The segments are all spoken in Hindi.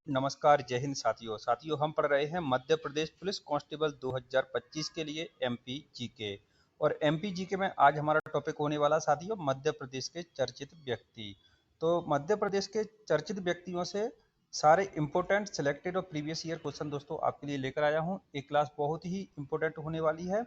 नमस्कार, जय हिंद साथियों हम पढ़ रहे हैं मध्य प्रदेश पुलिस कांस्टेबल 2025 के लिए एमपी जीके। और एमपी जीके में आज हमारा टॉपिक होने वाला साथियों मध्य प्रदेश के चर्चित व्यक्ति। तो मध्य प्रदेश के चर्चित व्यक्तियों से सारे इंपॉर्टेंट सिलेक्टेड और प्रीवियस ईयर क्वेश्चन दोस्तों आपके लिए लेकर आया हूँ। एक क्लास बहुत ही इंपॉर्टेंट होने वाली है,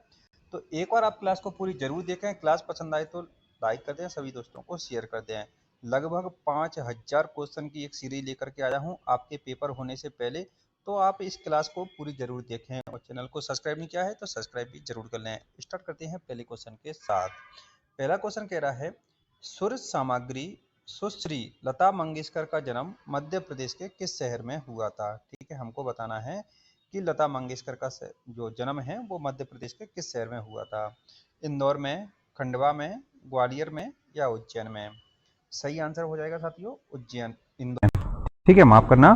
तो एक बार आप क्लास को पूरी जरूर देखें। क्लास पसंद आए तो लाइक कर दें, सभी दोस्तों को शेयर कर दें। लगभग 5000 क्वेश्चन की एक सीरीज लेकर के आया हूं आपके पेपर होने से पहले, तो आप इस क्लास को पूरी जरूर देखें और चैनल को सब्सक्राइब नहीं किया है तो सब्सक्राइब भी जरूर कर लें। स्टार्ट करते हैं पहले क्वेश्चन के साथ। पहला क्वेश्चन कह रहा है सुर सामग्री सुश्री लता मंगेशकर का जन्म मध्य प्रदेश के किस शहर में हुआ था। ठीक है, हमको बताना है कि लता मंगेशकर का जो जन्म है वो मध्य प्रदेश के किस शहर में हुआ था। इंदौर में, खंडवा में, ग्वालियर में या उज्जैन में। सही आंसर हो जाएगा साथियों उज्जैन, इंदौर। ठीक है, माफ करना,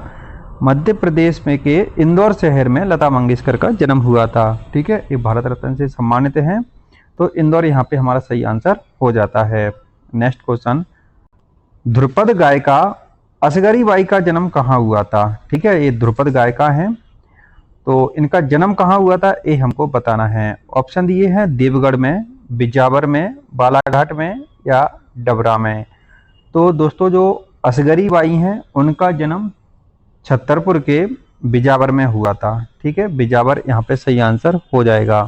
मध्य प्रदेश में के इंदौर शहर में लता मंगेशकर का जन्म हुआ था। ठीक है, ये भारत रत्न से सम्मानित हैं, तो इंदौर यहाँ पे हमारा सही आंसर हो जाता है। नेक्स्ट क्वेश्चन, ध्रुपद गायिका असगरी बाई का जन्म कहाँ हुआ था। ठीक है, ये ध्रुपद गायिका हैं, तो इनका जन्म कहाँ हुआ था ये हमको बताना है। ऑप्शन दिए हैं देवगढ़ में, बिजावर में, बालाघाट में या डबरा में। तो दोस्तों जो असगरी बाई हैं उनका जन्म छतरपुर के बिजावर में हुआ था। ठीक है, बिजावर यहाँ पे सही आंसर हो जाएगा,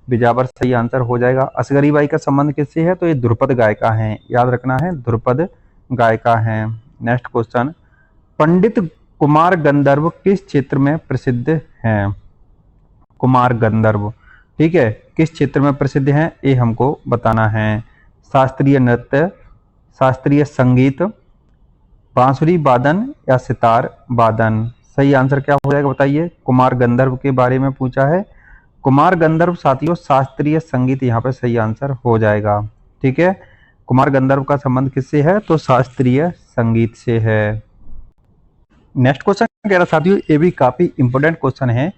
बिजावर सही आंसर हो जाएगा। असगरी बाई का संबंध किससे है, तो ये ध्रुपद गायिका हैं, याद रखना है, ध्रुपद गायिका हैं। नेक्स्ट क्वेश्चन, पंडित कुमार गंधर्व किस क्षेत्र में प्रसिद्ध हैं। कुमार गंधर्व, ठीक है, किस क्षेत्र में प्रसिद्ध हैं ये हमको बताना है। शास्त्रीय नृत्य, शास्त्रीय संगीत, बांसुरी वादन या सितार वादन। सही आंसर क्या हो जाएगा बताइए। कुमार गंधर्व के बारे में पूछा है, कुमार गंधर्व साथियों शास्त्रीय संगीत यहाँ पे सही आंसर हो जाएगा। ठीक है, कुमार गंधर्व का संबंध किससे है, तो शास्त्रीय संगीत से है। नेक्स्ट क्वेश्चन कह रहा साथियों, ये भी काफी इंपोर्टेंट क्वेश्चन है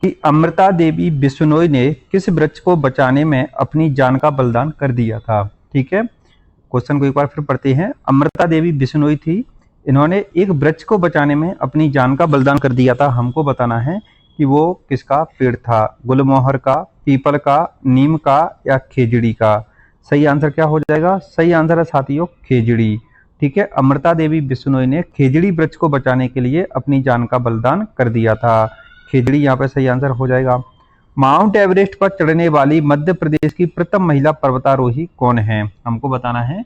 कि अमृता देवी बिश्नोई ने किस वृक्ष को बचाने में अपनी जान का बलिदान कर दिया था। ठीक है, क्वेश्चन को एक बार फिर पढ़ते हैं। अमृता देवी बिश्नोई थी, इन्होंने एक वृक्ष को बचाने में अपनी जान का बलिदान कर दिया था। हमको बताना है कि वो किसका पेड़ था, गुलमोहर का, पीपल का, नीम का या खेजड़ी का। सही आंसर क्या हो जाएगा, सही आंसर है साथियों खेजड़ी। ठीक है, अमृता देवी बिश्नोई ने खेजड़ी वृक्ष को बचाने के लिए अपनी जान का बलिदान कर दिया था, खेजड़ी यहाँ पे सही आंसर हो जाएगा। माउंट एवरेस्ट पर चढ़ने वाली मध्य प्रदेश की प्रथम महिला पर्वतारोही कौन है। हमको बताना है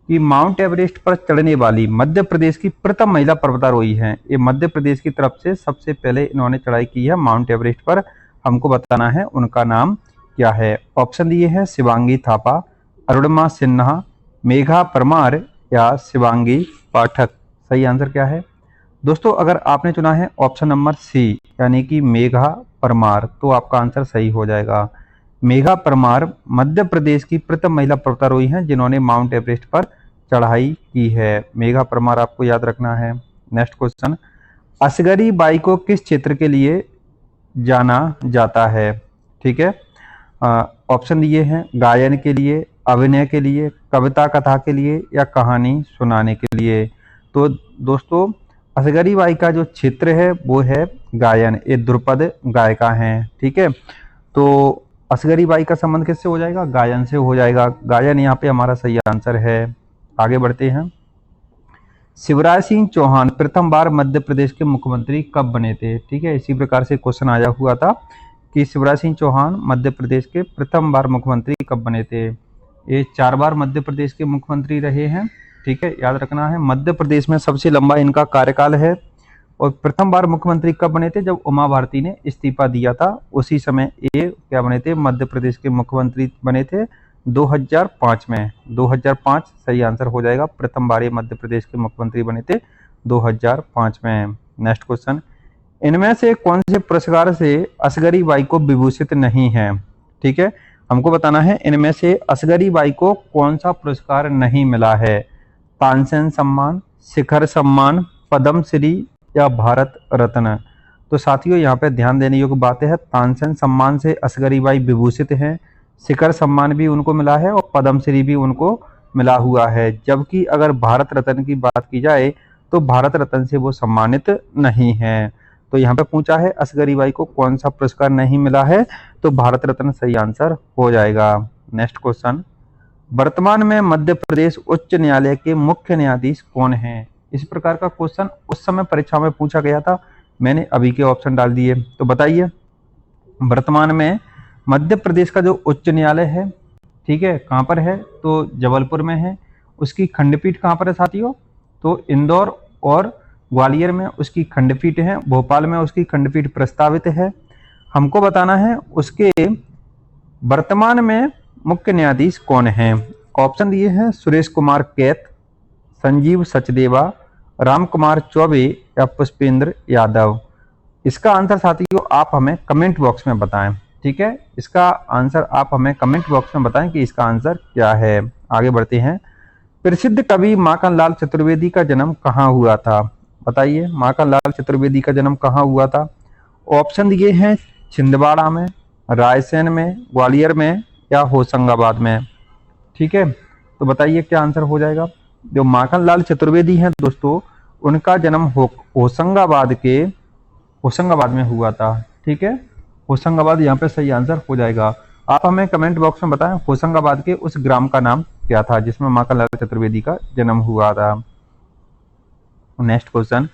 कि माउंट एवरेस्ट पर चढ़ने वाली मध्य प्रदेश की प्रथम महिला पर्वतारोही हैं। ये मध्य प्रदेश की तरफ से सबसे पहले इन्होंने चढ़ाई की है माउंट एवरेस्ट पर। हमको बताना है उनका नाम क्या है। ऑप्शन दिए हैं शिवांगी थापा, अरुणिमा सिन्हा, मेघा परमार या शिवांगी पाठक। सही आंसर क्या है दोस्तों, अगर आपने चुना है ऑप्शन नंबर सी यानी कि मेघा परमार, तो आपका आंसर सही हो जाएगा। मेघा परमार मध्य प्रदेश की प्रथम महिला पर्वतारोही हैं जिन्होंने माउंट एवरेस्ट पर चढ़ाई की है। मेघा परमार आपको याद रखना है। नेक्स्ट क्वेश्चन, असगरी बाई को किस क्षेत्र के लिए जाना जाता है। ठीक है, ऑप्शन दिए हैं गायन के लिए, अभिनय के लिए, कविता कथा के लिए या कहानी सुनाने के लिए। तो दोस्तों असगरी बाई का जो क्षेत्र है वो है गायन, ये ध्रुपद गायिका हैं। ठीक है, तो असगरी बाई का संबंध किससे हो जाएगा, गायन से हो जाएगा। गायन यहाँ पे हमारा सही आंसर है। आगे बढ़ते हैं। शिवराज सिंह चौहान प्रथम बार मध्य प्रदेश के मुख्यमंत्री कब बने थे। ठीक है, इसी प्रकार से क्वेश्चन आया हुआ था कि शिवराज सिंह चौहान मध्य प्रदेश के प्रथम बार मुख्यमंत्री कब बने थे। ये 4 बार मध्य प्रदेश के मुख्यमंत्री रहे हैं। ठीक है, याद रखना है, मध्य प्रदेश में सबसे लंबा इनका कार्यकाल है। और प्रथम बार मुख्यमंत्री कब बने थे, जब उमा भारती ने इस्तीफा दिया था, उसी समय ये क्या बने थे, मध्य प्रदेश के मुख्यमंत्री बने थे 2005 में। 2005 सही आंसर हो जाएगा। प्रथम बार ये मध्य प्रदेश के मुख्यमंत्री बने थे 2005 में। नेक्स्ट क्वेश्चन, इनमें से कौन से पुरस्कार से असगरी बाई को विभूषित नहीं है। ठीक है, हमको बताना है इनमें से असगरी बाई को कौन सा पुरस्कार नहीं मिला है। तानसेन सम्मान, शिखर सम्मान, पद्मश्री या भारत रत्न। तो साथियों यहाँ पे ध्यान देने योग्य बात है, तानसेन सम्मान से असगरी बाई विभूषित हैं, शिखर सम्मान भी उनको मिला है और पद्मश्री भी उनको मिला हुआ है। जबकि अगर भारत रत्न की बात की जाए तो भारत रत्न से वो सम्मानित नहीं है। तो यहाँ पे पूछा है असगरी बाई को कौन सा पुरस्कार नहीं मिला है, तो भारत रत्न सही आंसर हो जाएगा। नेक्स्ट क्वेश्चन, वर्तमान में मध्य प्रदेश उच्च न्यायालय के मुख्य न्यायाधीश कौन हैं? इस प्रकार का क्वेश्चन उस समय परीक्षा में पूछा गया था, मैंने अभी के ऑप्शन डाल दिए। तो बताइए, वर्तमान में मध्य प्रदेश का जो उच्च न्यायालय है, ठीक है, कहाँ पर है? तो जबलपुर में है। उसकी खंडपीठ कहाँ पर है साथियों? तो इंदौर और ग्वालियर में उसकी खंडपीठ है। भोपाल में उसकी खंडपीठ प्रस्तावित है। हमको बताना है उसके वर्तमान में मुख्य न्यायाधीश कौन है। ऑप्शन दिए हैं सुरेश कुमार कैत, संजीव सचदेवा, राम कुमार चौबे या पुष्पेंद्र यादव। इसका आंसर साथियों आप हमें कमेंट बॉक्स में बताएं, ठीक है। इसका आंसर आप हमें कमेंट बॉक्स में बताएं कि इसका आंसर क्या है। आगे बढ़ते हैं, प्रसिद्ध कवि माखनलाल चतुर्वेदी का जन्म कहाँ हुआ था? बताइए, माखनलाल चतुर्वेदी का जन्म कहाँ हुआ था? ऑप्शन दिए हैं छिंदवाड़ा में, रायसेन में, ग्वालियर में या होशंगाबाद में, ठीक है। तो बताइए क्या आंसर हो जाएगा। जो माखनलाल चतुर्वेदी हैं दोस्तों, उनका जन्म होशंगाबाद में हुआ था, ठीक है। होशंगाबाद यहाँ पे सही आंसर हो जाएगा। आप हमें कमेंट बॉक्स में बताएं होशंगाबाद के उस ग्राम का नाम क्या था जिसमें माखनलाल चतुर्वेदी का जन्म हुआ था। नेक्स्ट क्वेश्चन,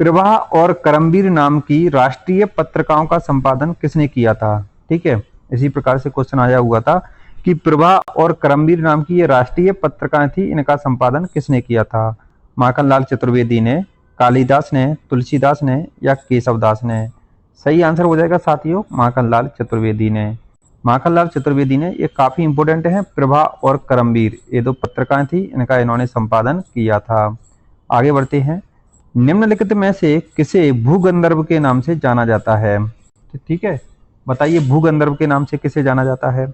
प्रवाह और करमवीर नाम की राष्ट्रीय पत्रिकाओं का संपादन किसने किया था? ठीक है, इसी प्रकार से क्वेश्चन आया हुआ था कि प्रवाह और करमवीर नाम की ये राष्ट्रीय पत्रिकाएं थी, इनका संपादन किसने किया था? माखनलाल चतुर्वेदी ने, कालिदास ने, तुलसीदास ने या केशवदास ने? सही आंसर हो जाएगा साथियों माखनलाल चतुर्वेदी ने। माखनलाल चतुर्वेदी ने, ये काफी इंपोर्टेंट है, प्रभा और करमवीर ये दो पत्रिकाएं थी, इनका इन्होंने संपादन किया था। आगे बढ़ते हैं, निम्नलिखित में से किसे भूगंधर्व के नाम से जाना जाता है? ठीक है, बताइए भूगंधर्व के नाम से किसे जाना जाता है?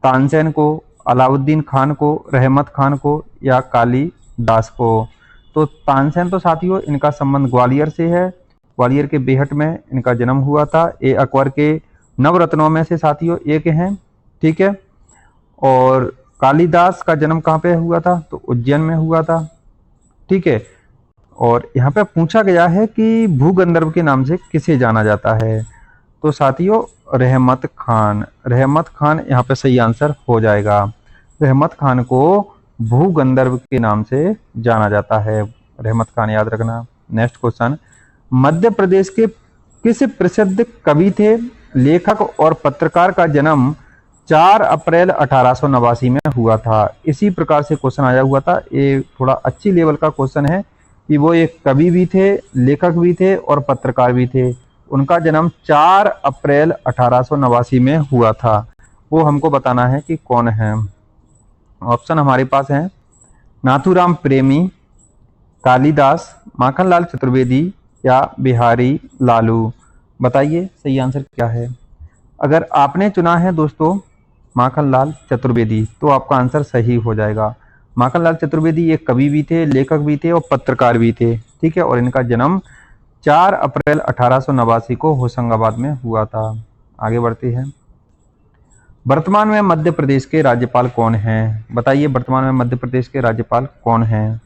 तानसेन को, अलाउद्दीन खान को, रहमत खान को या कालिदास को? तो तानसेन तो साथियों इनका संबंध ग्वालियर से है, ग्वालियर के बेहट में इनका जन्म हुआ था। ये अकबर के नवरत्नों में से साथियों एक हैं, ठीक है। और कालिदास का जन्म कहाँ पे हुआ था? तो उज्जैन में हुआ था, ठीक है। और यहाँ पे पूछा गया है कि भूगंधर्व के नाम से किसे जाना जाता है? तो साथियों रहमत खान यहाँ पे सही आंसर हो जाएगा। रहमत खान को भूगंधर्व के नाम से जाना जाता है, रहमत खान याद रखना। नेक्स्ट क्वेश्चन, मध्य प्रदेश के किस प्रसिद्ध कवि थे, लेखक और पत्रकार का जन्म 4 अप्रैल 1889 में हुआ था? इसी प्रकार से क्वेश्चन आया हुआ था। ये थोड़ा अच्छी लेवल का क्वेश्चन है कि वो एक कवि भी थे, लेखक भी थे और पत्रकार भी थे। उनका जन्म 4 अप्रैल 1889 में हुआ था। वो हमको बताना है कि कौन है। ऑप्शन हमारे पास है नाथूराम प्रेमी, कालिदास, माखनलाल चतुर्वेदी या बिहारी लालू। बताइए सही आंसर क्या है। अगर आपने चुना है दोस्तों माखनलाल चतुर्वेदी तो आपका आंसर सही हो जाएगा। माखनलाल चतुर्वेदी एक कवि भी थे, लेखक भी थे और पत्रकार भी थे, ठीक है। और इनका जन्म 4 अप्रैल 1889 को होशंगाबाद में हुआ था। आगे बढ़ते हैं, वर्तमान में मध्य प्रदेश के राज्यपाल कौन हैं? बताइए वर्तमान में मध्य प्रदेश के राज्यपाल कौन हैं?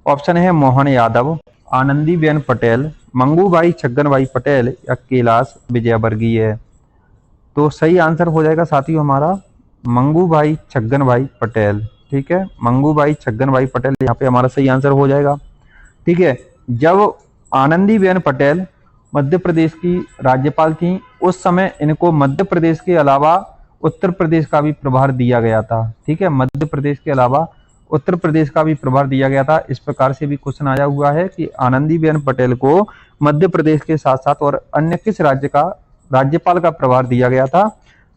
ऑप्शन है मोहन यादव, आनंदीबेन पटेल, मंगूभाई छगनभाई पटेल या कैलाश विजयवर्गीय। तो सही आंसर हो जाएगा साथियों हमारा मंगूभाई छगनभाई पटेल, ठीक है। मंगूभाई छगनभाई पटेल यहाँ पे हमारा सही आंसर हो जाएगा, ठीक है। जब आनंदीबेन पटेल मध्य प्रदेश की राज्यपाल थी उस समय इनको मध्य प्रदेश के अलावा उत्तर प्रदेश का भी प्रभार दिया गया था, ठीक है। मध्य प्रदेश के अलावा उत्तर प्रदेश का भी प्रभार दिया गया था। इस प्रकार से भी क्वेश्चन आया हुआ है कि आनंदीबेन पटेल को मध्य प्रदेश के साथ साथ और अन्य किस राज्य का राज्यपाल का प्रभार दिया गया था?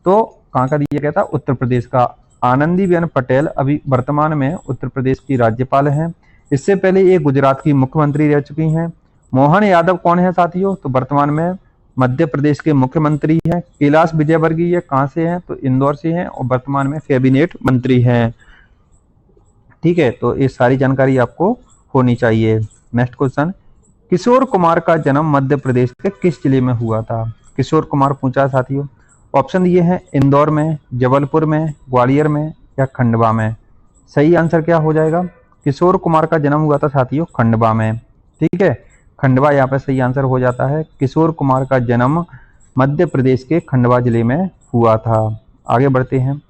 तो कहाँ का दिया गया था? उत्तर प्रदेश का। आनंदीबेन पटेल अभी वर्तमान में उत्तर प्रदेश की राज्यपाल हैं। इससे पहले ये गुजरात की मुख्यमंत्री रह चुकी हैं। मोहन यादव कौन है साथियों? तो वर्तमान में मध्य प्रदेश के मुख्यमंत्री हैं। कैलाश विजयवर्गीय कहाँ से हैं? तो इंदौर से हैं और वर्तमान में कैबिनेट मंत्री हैं, ठीक है। तो ये सारी जानकारी आपको होनी चाहिए। नेक्स्ट क्वेश्चन, किशोर कुमार का जन्म मध्य प्रदेश के किस जिले में हुआ था? किशोर कुमार पूछा साथियों। ऑप्शन दिए हैं इंदौर में, जबलपुर में, ग्वालियर में या खंडवा में। सही आंसर क्या हो जाएगा? किशोर कुमार का जन्म हुआ था साथियों खंडवा में, ठीक है, खंडवा यहाँ पे सही आंसर हो जाता है। किशोर कुमार का जन्म मध्य प्रदेश के खंडवा जिले में हुआ था। आगे बढ़ते हैं।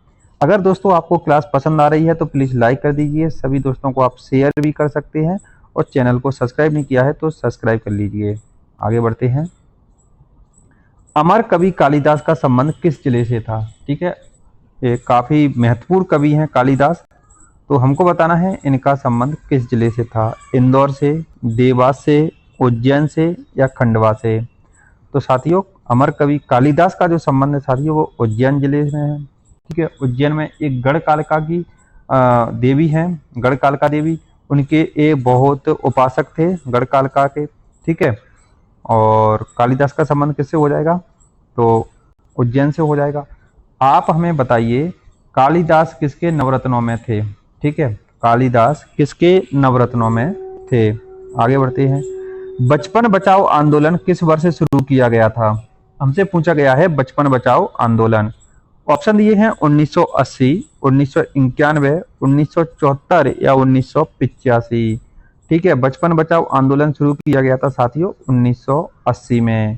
अगर दोस्तों आपको क्लास पसंद आ रही है तो प्लीज़ लाइक कर दीजिए, सभी दोस्तों को आप शेयर भी कर सकते हैं, और चैनल को सब्सक्राइब नहीं किया है तो सब्सक्राइब कर लीजिए। आगे बढ़ते हैं। अमर कवि कालिदास का संबंध किस जिले से था? ठीक है, ये काफ़ी महत्वपूर्ण कवि हैं कालिदास, तो हमको बताना है इनका संबंध किस जिले से था। इंदौर से, देवास से, उज्जैन से या खंडवा से? तो साथियों अमर कवि कालिदास का जो संबंध है साथियों वो उज्जैन जिले में है। ठीक है, उज्जैन में एक गढ़कालिका की देवी हैं, गढ़कालिका देवी, उनके ये बहुत उपासक थे गढ़कालिका के। ठीक है, और कालिदास का संबंध किससे हो जाएगा? तो उज्जैन से हो जाएगा। आप हमें बताइए कालिदास किसके नवरत्नों में थे? ठीक है, कालिदास किसके नवरत्नों में थे? आगे बढ़ते हैं। बचपन बचाओ आंदोलन किस वर्ष शुरू किया गया था? हमसे पूछा गया है बचपन बचाओ आंदोलन। ऑप्शन दिए हैं 1980, 1991, 1974 या 1985। ठीक है, बचपन बचाओ आंदोलन शुरू किया गया था साथियों 1980 में।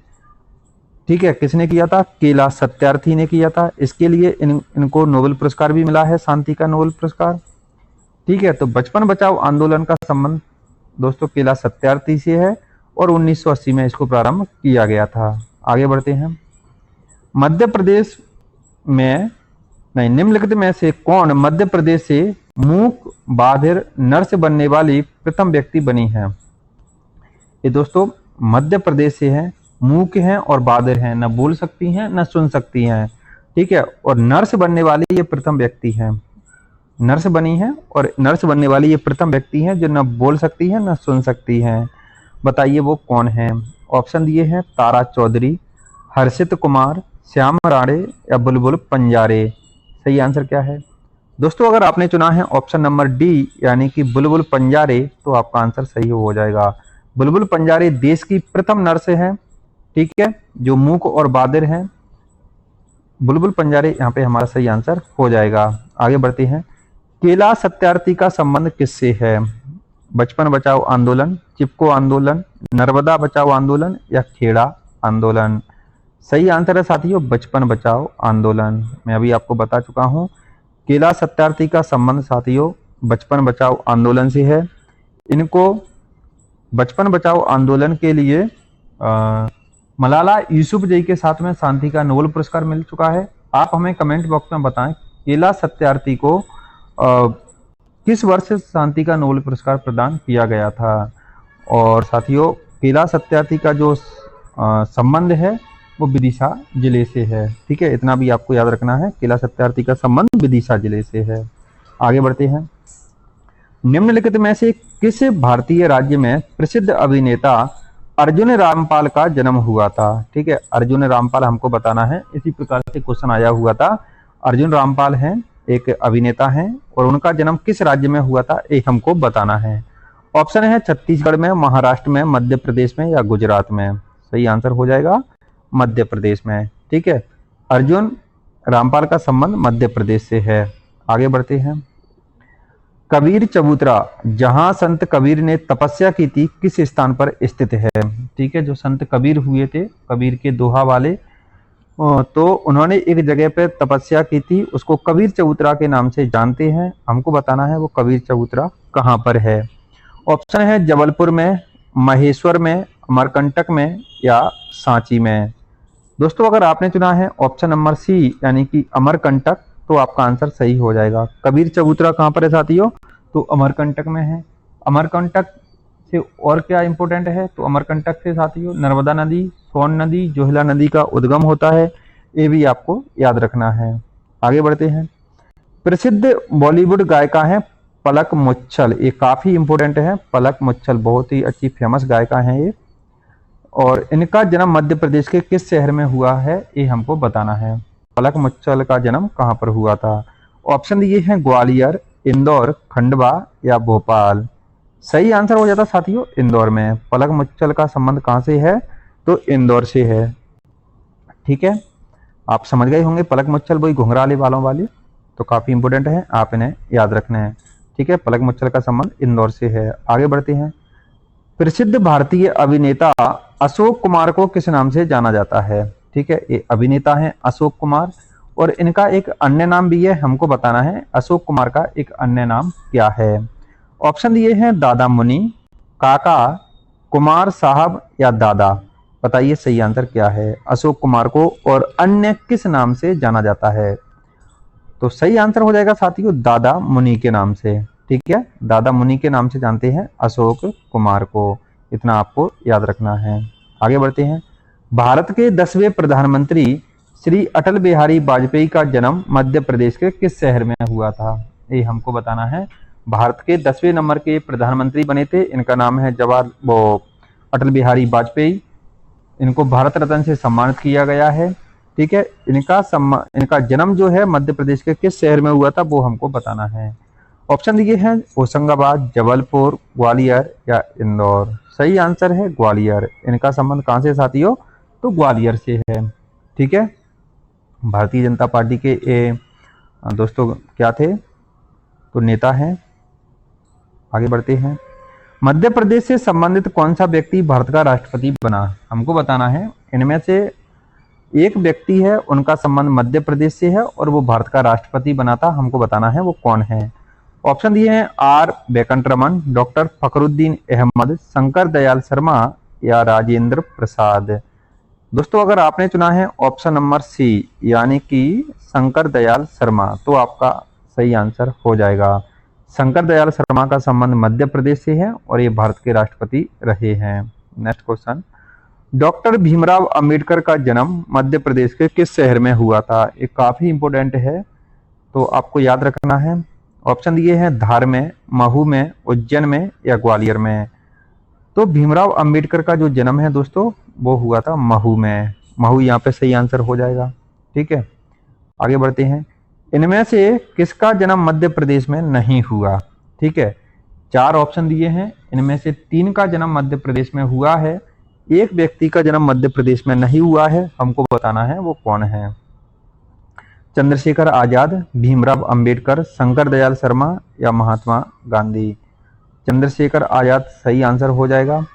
ठीक है, किसने किया था? कैलाश सत्यार्थी ने किया था। इसके लिए इनको नोबेल पुरस्कार भी मिला है, शांति का नोबेल पुरस्कार। ठीक है, तो बचपन बचाओ आंदोलन का संबंध दोस्तों कैलाश सत्यार्थी से है और 1980 में इसको प्रारंभ किया गया था। आगे बढ़ते हैं। मध्य प्रदेश में निम्नलिखित में से कौन मध्य प्रदेश से मूक बाधिर नर्स बनने वाली प्रथम व्यक्ति बनी है? ये दोस्तों मध्य प्रदेश से हैं, मूक हैं और बाधिर हैं, न बोल सकती हैं न सुन सकती हैं। ठीक है, और नर्स बनने वाली ये प्रथम व्यक्ति हैं, नर्स बनी है और नर्स बनने वाली ये प्रथम व्यक्ति हैं जो न बोल सकती हैं न सुन सकती हैं। बताइए वो कौन है? ऑप्शन दिए हैं तारा चौधरी, हर्षित कुमार, श्याम राणे या बुलबुल पंजारे। सही आंसर क्या है दोस्तों? अगर आपने चुना है ऑप्शन नंबर डी यानी कि बुलबुल पंजारे तो आपका आंसर सही हो जाएगा। बुलबुल पंजारे देश की प्रथम नर्स है, ठीक है, जो मूक और बाधिर हैं। बुलबुल पंजारे यहाँ पे हमारा सही आंसर हो जाएगा। आगे बढ़ते हैं। कैलाश सत्यार्थी का संबंध किससे है? बचपन बचाओ आंदोलन, चिपको आंदोलन, नर्मदा बचाओ आंदोलन या खेड़ा आंदोलन? सही आंसर है साथियों बचपन बचाओ आंदोलन। मैं अभी आपको बता चुका हूँ कैलाश सत्यार्थी का संबंध साथियों बचपन बचाओ आंदोलन से है। इनको बचपन बचाओ आंदोलन के लिए मलाला यूसुफजई के साथ में शांति का नोबेल पुरस्कार मिल चुका है। आप हमें कमेंट बॉक्स में बताएं कैलाश सत्यार्थी को किस वर्ष शांति का नोबेल पुरस्कार प्रदान किया गया था। और साथियों कैलाश सत्यार्थी का जो संबंध है वो विदिशा जिले से है। ठीक है, इतना भी आपको याद रखना है, कैलाश सत्यार्थी का संबंध विदिशा जिले से है। आगे बढ़ते हैं। निम्नलिखित में से किस भारतीय राज्य में प्रसिद्ध अभिनेता अर्जुन रामपाल का जन्म हुआ था? ठीक है, अर्जुन रामपाल हमको बताना है, इसी प्रकार से क्वेश्चन आया हुआ था। अर्जुन रामपाल हैं, एक अभिनेता हैं और उनका जन्म किस राज्य में हुआ था ये हमको बताना है। ऑप्शन है छत्तीसगढ़ में, महाराष्ट्र में, मध्य प्रदेश में या गुजरात में? सही आंसर हो जाएगा मध्य प्रदेश में। ठीक है, अर्जुन रामपाल का संबंध मध्य प्रदेश से है। आगे बढ़ते हैं। कबीर चबूतरा जहां संत कबीर ने तपस्या की थी किस स्थान पर स्थित है? ठीक है, जो संत कबीर हुए थे, कबीर के दोहा वाले, तो उन्होंने एक जगह पे तपस्या की थी, उसको कबीर चबूतरा के नाम से जानते हैं। हमको बताना है वो कबीर चबूतरा कहाँ पर है। ऑप्शन है जबलपुर में, महेश्वर में, अमरकंटक में या सांची में? दोस्तों अगर आपने चुना है ऑप्शन नंबर सी यानी कि अमरकंटक तो आपका आंसर सही हो जाएगा। कबीर चबूतरा कहाँ पर है साथियों? तो अमरकंटक में है। अमरकंटक से और क्या इंपॉर्टेंट है? तो अमरकंटक से साथियों नर्मदा नदी, सोन नदी, जोहिला नदी का उद्गम होता है, ये भी आपको याद रखना है। आगे बढ़ते हैं। प्रसिद्ध बॉलीवुड गायिका है पलक मुच्छल, ये काफी इंपॉर्टेंट है। पलक मुच्छल बहुत ही अच्छी फेमस गायिका है ये, और इनका जन्म मध्य प्रदेश के किस शहर में हुआ है ये हमको बताना है। पलक मुच्छल का जन्म कहाँ पर हुआ था? ऑप्शन दिए हैं ग्वालियर, इंदौर, खंडवा या भोपाल? सही आंसर हो जाता साथियों इंदौर में। पलक मुच्छल का संबंध कहाँ से है? तो इंदौर से है। ठीक है, आप समझ गए होंगे पलक मुच्छल वही घुंघराले बालों वाली, तो काफी इंपॉर्टेंट है, आप इन्हें याद रखना है। ठीक है, पलक मुच्छल का संबंध इंदौर से है। आगे बढ़ते हैं। प्रसिद्ध भारतीय अभिनेता अशोक कुमार को किस नाम से जाना जाता है? ठीक है, ये अभिनेता हैं अशोक कुमार, और इनका एक अन्य नाम भी है, हमको बताना है अशोक कुमार का एक अन्य नाम क्या है। ऑप्शन दिए हैं दादा मुनि, काका, कुमार साहब या दादा। बताइए सही आंसर क्या है? अशोक कुमार को और अन्य किस नाम से जाना जाता है? तो सही आंसर हो जाएगा साथियों दादा मुनि के नाम से। ठीक है, दादा मुनि के नाम से जानते हैं अशोक कुमार को, इतना आपको याद रखना है। आगे बढ़ते हैं। भारत के 10वें प्रधानमंत्री श्री अटल बिहारी वाजपेयी का जन्म मध्य प्रदेश के किस शहर में हुआ था? ये हमको बताना है। भारत के 10वें नंबर के प्रधानमंत्री बने थे, इनका नाम है अटल बिहारी वाजपेयी। इनको भारत रत्न से सम्मानित किया गया है। ठीक है, इनका जन्म जो है मध्य प्रदेश के किस शहर में हुआ था वो हमको बताना है। ऑप्शन दिए हैं होशंगाबाद, जबलपुर, ग्वालियर या इंदौर। सही आंसर है ग्वालियर। इनका संबंध कहां से साथियों? तो ग्वालियर से है। ठीक है, भारतीय जनता पार्टी के दोस्तों क्या थे? तो नेता हैं। आगे बढ़ते हैं। मध्य प्रदेश से संबंधित कौन सा व्यक्ति भारत का राष्ट्रपति बना? हमको बताना है। इनमें से एक व्यक्ति है, उनका संबंध मध्य प्रदेश से है और वो भारत का राष्ट्रपति बना था, हमको बताना है वो कौन है। ऑप्शन दिए हैं आर वेंकटरमन, डॉक्टर फखरुद्दीन अहमद, शंकर दयाल शर्मा या राजेंद्र प्रसाद। दोस्तों अगर आपने चुना है ऑप्शन नंबर सी यानी कि शंकर दयाल शर्मा, तो आपका सही आंसर हो जाएगा। शंकर दयाल शर्मा का संबंध मध्य प्रदेश से है और ये भारत के राष्ट्रपति रहे हैं। Next question, doctor Bhimrao Ambedkar का जन्म मध्य प्रदेश के किस शहर में हुआ था? ये काफी इंपोर्टेंट है, तो आपको याद रखना है। ऑप्शन दिए हैं धार में, महू में, उज्जैन में या ग्वालियर में। तो भीमराव अंबेडकर का जो जन्म है दोस्तों वो हुआ था महू में। महू यहाँ पे सही आंसर हो जाएगा। ठीक है, आगे बढ़ते हैं। इनमें से किसका जन्म मध्य प्रदेश में नहीं हुआ? ठीक है, 4 ऑप्शन दिए हैं, इनमें से 3 का जन्म मध्य प्रदेश में हुआ है, एक व्यक्ति का जन्म मध्य प्रदेश में नहीं हुआ है, हमको बताना है वो कौन है। चंद्रशेखर आजाद, भीमराव अंबेडकर, शंकर दयाल शर्मा या महात्मा गांधी। चंद्रशेखर आजाद सही आंसर हो जाएगा।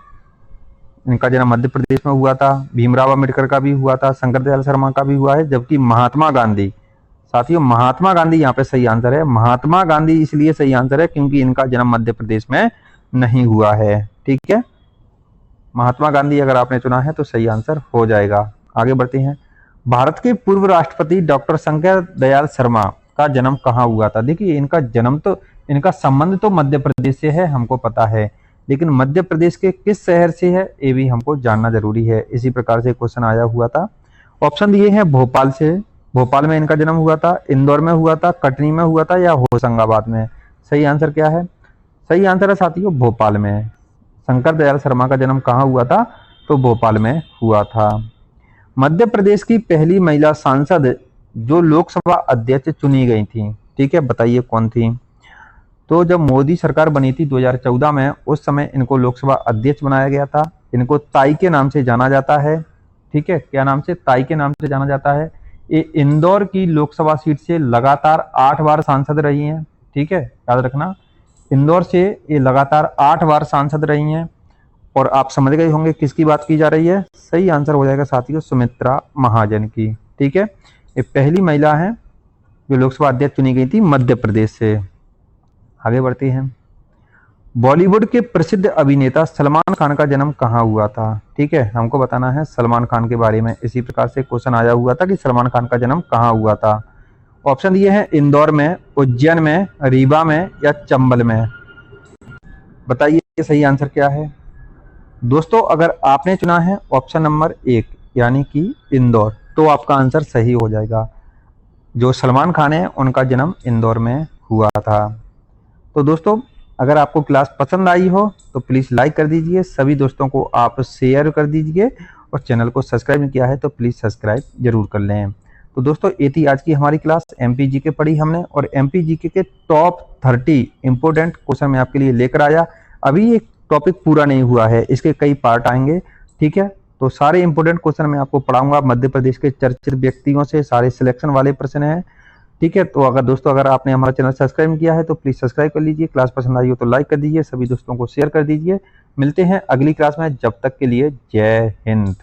इनका जन्म मध्य प्रदेश में हुआ था, भीमराव अंबेडकर का भी हुआ था, शंकर दयाल शर्मा का भी हुआ है, जबकि महात्मा गांधी, साथियों महात्मा गांधी यहाँ पे सही आंसर है। महात्मा गांधी इसलिए सही आंसर है क्योंकि इनका जन्म मध्य प्रदेश में नहीं हुआ है। ठीक है, महात्मा गांधी अगर आपने चुना है तो सही आंसर हो जाएगा। आगे बढ़ते हैं। भारत के पूर्व राष्ट्रपति डॉक्टर शंकर दयाल शर्मा का जन्म कहाँ हुआ था? देखिए इनका संबंध तो मध्य प्रदेश से है, हमको पता है, लेकिन मध्य प्रदेश के किस शहर से है ये भी हमको जानना जरूरी है। इसी प्रकार से क्वेश्चन आया हुआ था। ऑप्शन दिए हैं भोपाल से, भोपाल में इनका जन्म हुआ था, इंदौर में हुआ था, कटनी में हुआ था या होशंगाबाद में। सही आंसर क्या है? सही आंसर है साथियों भोपाल में। शंकर दयाल शर्मा का जन्म कहाँ हुआ था? तो भोपाल में हुआ था। मध्य प्रदेश की पहली महिला सांसद जो लोकसभा अध्यक्ष चुनी गई थी, ठीक है, बताइए कौन थी? तो जब मोदी सरकार बनी थी 2014 में, उस समय इनको लोकसभा अध्यक्ष बनाया गया था। इनको ताई के नाम से जाना जाता है। ठीक है, क्या नाम से? ताई के नाम से जाना जाता है। ये इंदौर की लोकसभा सीट से लगातार 8 बार सांसद रही हैं। ठीक है, याद रखना, इंदौर से ये लगातार 8 बार सांसद रही हैं। और आप समझ गए होंगे किसकी बात की जा रही है। सही आंसर हो जाएगा साथियों सुमित्रा महाजन की। ठीक है, ये पहली महिला है जो लोकसभा अध्यक्ष चुनी गई थी मध्य प्रदेश से। आगे बढ़ते हैं। बॉलीवुड के प्रसिद्ध अभिनेता सलमान खान का जन्म कहाँ हुआ था? ठीक है, हमको बताना है सलमान खान के बारे में। इसी प्रकार से क्वेश्चन आया हुआ था कि सलमान खान का जन्म कहाँ हुआ था। ऑप्शन दिए हैं इंदौर में, उज्जैन में, रीवा में या चंबल में। बताइए सही आंसर क्या है? दोस्तों अगर आपने चुना है ऑप्शन नंबर 1 यानी कि इंदौर, तो आपका आंसर सही हो जाएगा। जो सलमान खान है उनका जन्म इंदौर में हुआ था। तो दोस्तों अगर आपको क्लास पसंद आई हो तो प्लीज़ लाइक कर दीजिए, सभी दोस्तों को आप शेयर कर दीजिए और चैनल को सब्सक्राइब नहीं किया है तो प्लीज़ सब्सक्राइब जरूर कर लें। तो दोस्तों ये थी आज की हमारी क्लास। MPGK पढ़ी हमने और MPGK के टॉप 30 इंपोर्टेंट क्वेश्चन मैं आपके लिए लेकर आया। अभी ये टॉपिक पूरा नहीं हुआ है, इसके कई पार्ट आएंगे। ठीक है, तो सारे इंपोर्टेंट क्वेश्चन मैं आपको पढ़ाऊंगा मध्य प्रदेश के चर्चित व्यक्तियों से, सारे सिलेक्शन वाले प्रश्न हैं। ठीक है, तो अगर दोस्तों अगर आपने हमारा चैनल सब्सक्राइब किया है तो प्लीज़ सब्सक्राइब कर लीजिए। क्लास पसंद आई हो तो लाइक कर दीजिए, सभी दोस्तों को शेयर कर दीजिए। मिलते हैं अगली क्लास में, जब तक के लिए जय हिंद।